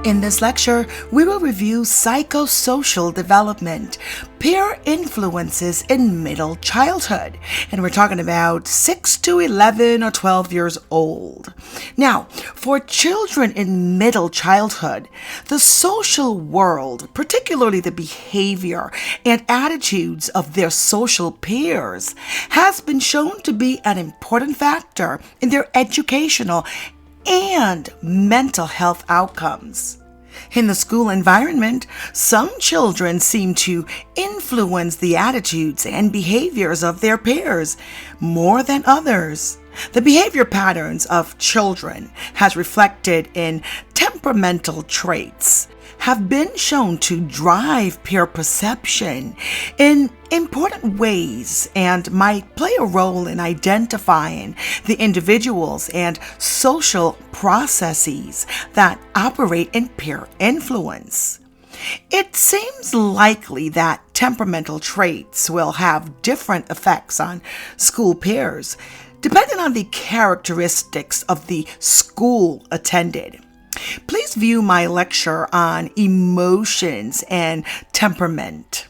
In this lecture, we will review psychosocial development, peer influences in middle childhood, and we're talking about 6 to 11 or 12 years old. Now, for children in middle childhood, the social world, particularly the behavior and attitudes of their social peers, has been shown to be an important factor in their educational and mental health outcomes. In the school environment, some children seem to influence the attitudes and behaviors of their peers more than others. The behavior patterns of children, as reflected in temperamental traits, have been shown to drive peer perception in important ways and might play a role in identifying the individuals and social processes that operate in peer influence. It seems likely that temperamental traits will have different effects on school peers, depending on the characteristics of the school attended. Please view my lecture on emotions and temperament.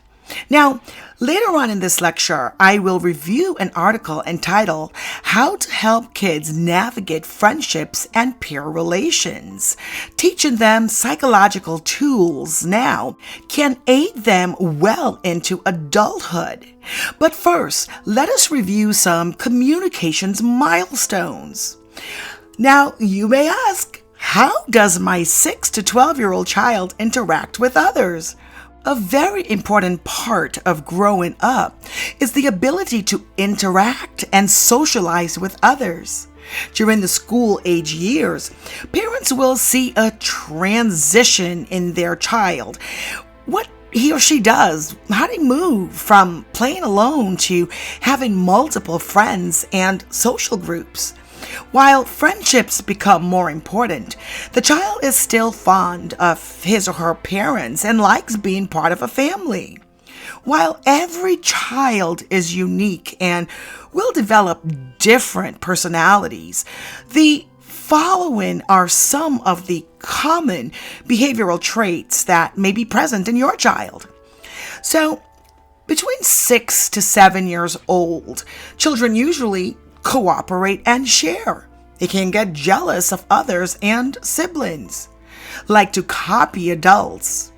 Now, later on in this lecture, I will review an article entitled How to Help Kids Navigate Friendships and Peer Relations. Teaching them psychological tools now can aid them well into adulthood. But first, let us review some communications milestones. Now, you may ask, how does my 6 to 12-year-old child interact with others? A very important part of growing up is the ability to interact and socialize with others. During the school age years, parents will see a transition in their child. What he or she does, how they move from playing alone to having multiple friends and social groups. While friendships become more important, the child is still fond of his or her parents and likes being part of a family. While every child is unique and will develop different personalities, the following are some of the common behavioral traits that may be present in your child. So, between 6 to 7 years old, children usually cooperate and share. They can get jealous of others and siblings, like to copy adults,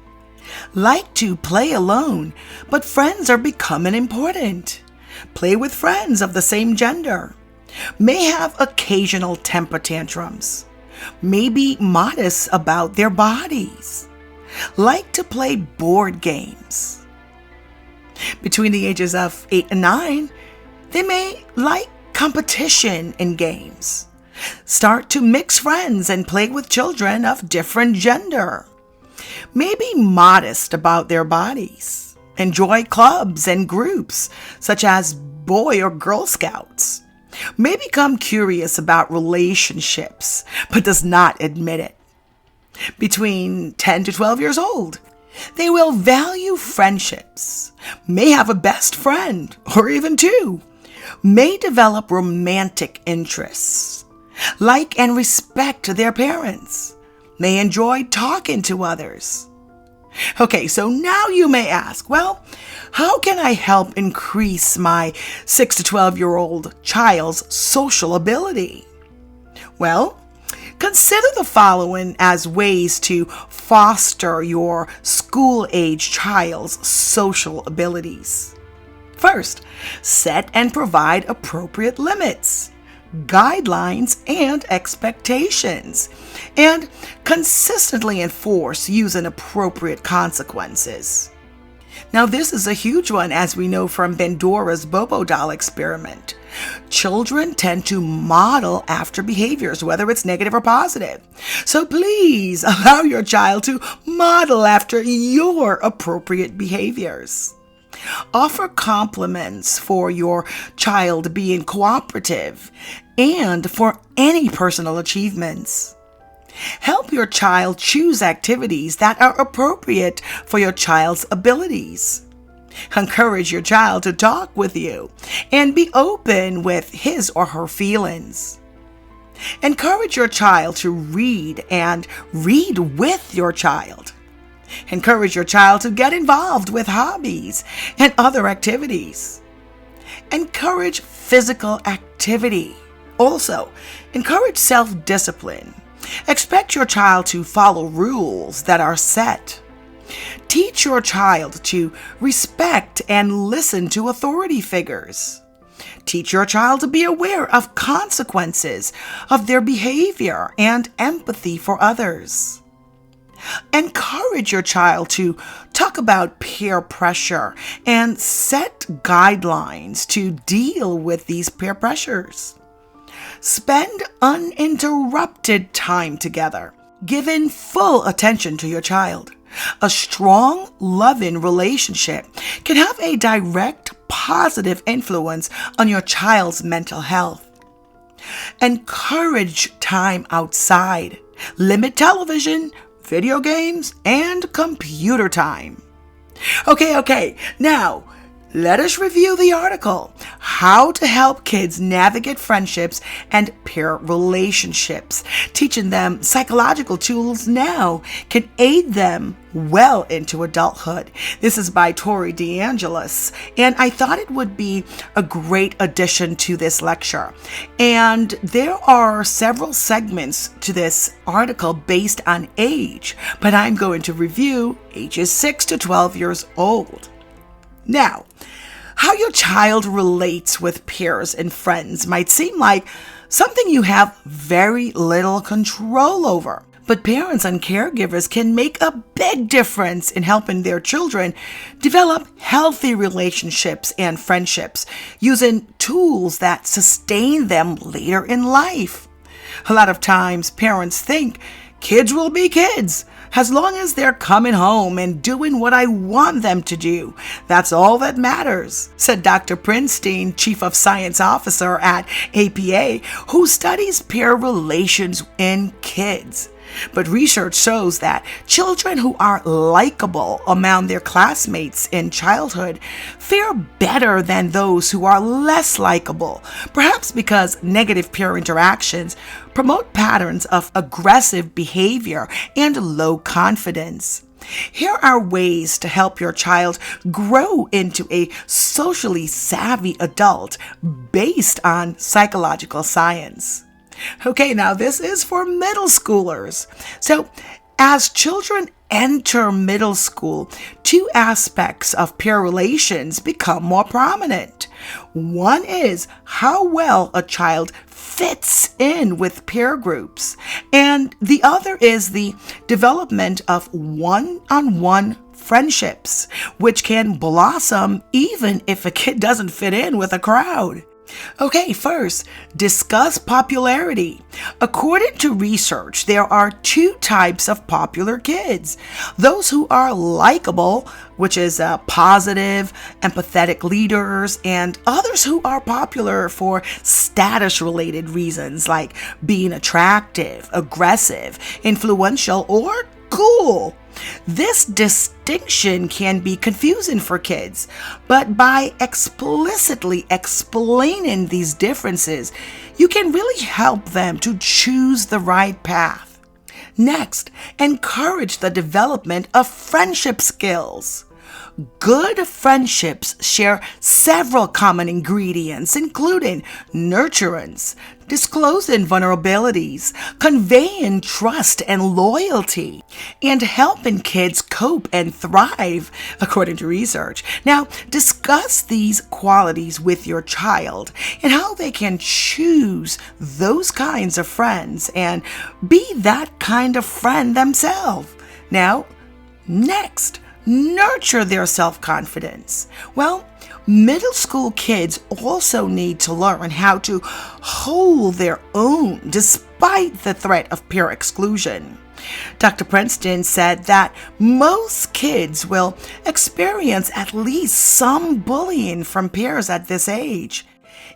like to play alone, but friends are becoming important, play with friends of the same gender, may have occasional temper tantrums, may be modest about their bodies, like to play board games. Between the ages of 8 and 9, they may like competition in games, start to mix friends and play with children of different gender, may be modest about their bodies, enjoy clubs and groups such as Boy or Girl Scouts, may become curious about relationships but does not admit it. Between 10 to 12 years old, they will value friendships, may have a best friend or even two, may develop romantic interests, like and respect their parents, may enjoy talking to others. Okay, so now you may ask, well, how can I help increase my 6 to 12-year-old child's social ability? Well, consider the following as ways to foster your school-age child's social abilities. First, set and provide appropriate limits, guidelines, and expectations, and consistently enforce using appropriate consequences. Now, this is a huge one, as we know from Bandora's Bobo doll experiment. Children tend to model after behaviors, whether it's negative or positive. So please allow your child to model after your appropriate behaviors. Offer compliments for your child being cooperative and for any personal achievements. Help your child choose activities that are appropriate for your child's abilities. Encourage your child to talk with you and be open with his or her feelings. Encourage your child to read and read with your child. Encourage your child to get involved with hobbies and other activities. Encourage physical activity. Also, encourage self-discipline. Expect your child to follow rules that are set. Teach your child to respect and listen to authority figures. Teach your child to be aware of consequences of their behavior and empathy for others. Encourage your child to talk about peer pressure and set guidelines to deal with these peer pressures. Spend uninterrupted time together, giving full attention to your child. A strong, loving relationship can have a direct, positive influence on your child's mental health. Encourage time outside. Limit television, video games, and computer time. Okay. Now, let us review the article, How to Help Kids Navigate Friendships and Peer Relationships. Teaching them psychological tools now can aid them well into adulthood. This is by Tori DeAngelis, and I thought it would be a great addition to this lecture. And there are several segments to this article based on age, but I'm going to review ages 6 to 12 years old. Now, how your child relates with peers and friends might seem like something you have very little control over. But parents and caregivers can make a big difference in helping their children develop healthy relationships and friendships using tools that sustain them later in life. A lot of times, parents think kids will be kids as long as they're coming home and doing what I want them to do. That's all that matters, said Dr. Prinstein, Chief of Science Officer at APA, who studies peer relations in kids. But research shows that children who are likable among their classmates in childhood fare better than those who are less likable, perhaps because negative peer interactions promote patterns of aggressive behavior and low confidence. Here are ways to help your child grow into a socially savvy adult based on psychological science. Okay, now this is for middle schoolers. So, as children enter middle school, two aspects of peer relations become more prominent. One is how well a child fits in with peer groups, and the other is the development of one-on-one friendships, which can blossom even if a kid doesn't fit in with a crowd. Okay, first, discuss popularity. According to research, there are two types of popular kids. Those who are likable, which is positive, empathetic leaders, and others who are popular for status-related reasons like being attractive, aggressive, influential, or cool. This distinction can be confusing for kids, but by explicitly explaining these differences, you can really help them to choose the right path. Next, encourage the development of friendship skills. Good friendships share several common ingredients, including nurturance, disclosing vulnerabilities, conveying trust and loyalty, and helping kids cope and thrive, according to research. Now, discuss these qualities with your child and how they can choose those kinds of friends and be that kind of friend themselves. Now, next, nurture their self-confidence. Well, middle school kids also need to learn how to hold their own despite the threat of peer exclusion. Dr. Princeton said that most kids will experience at least some bullying from peers at this age.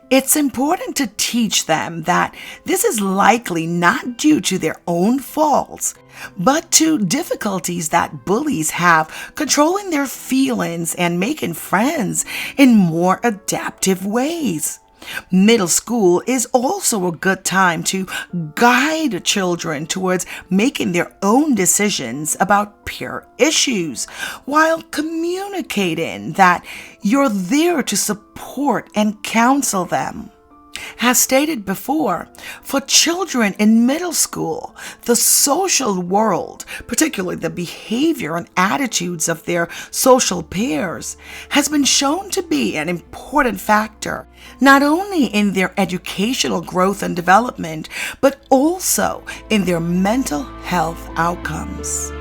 It's important to teach them that this is likely not due to their own faults, but to difficulties that bullies have controlling their feelings and making friends in more adaptive ways. Middle school is also a good time to guide children towards making their own decisions about peer issues while communicating that you're there to support and counsel them. As stated before, for children in middle school, the social world, particularly the behavior and attitudes of their social peers, has been shown to be an important factor, not only in their educational growth and development, but also in their mental health outcomes.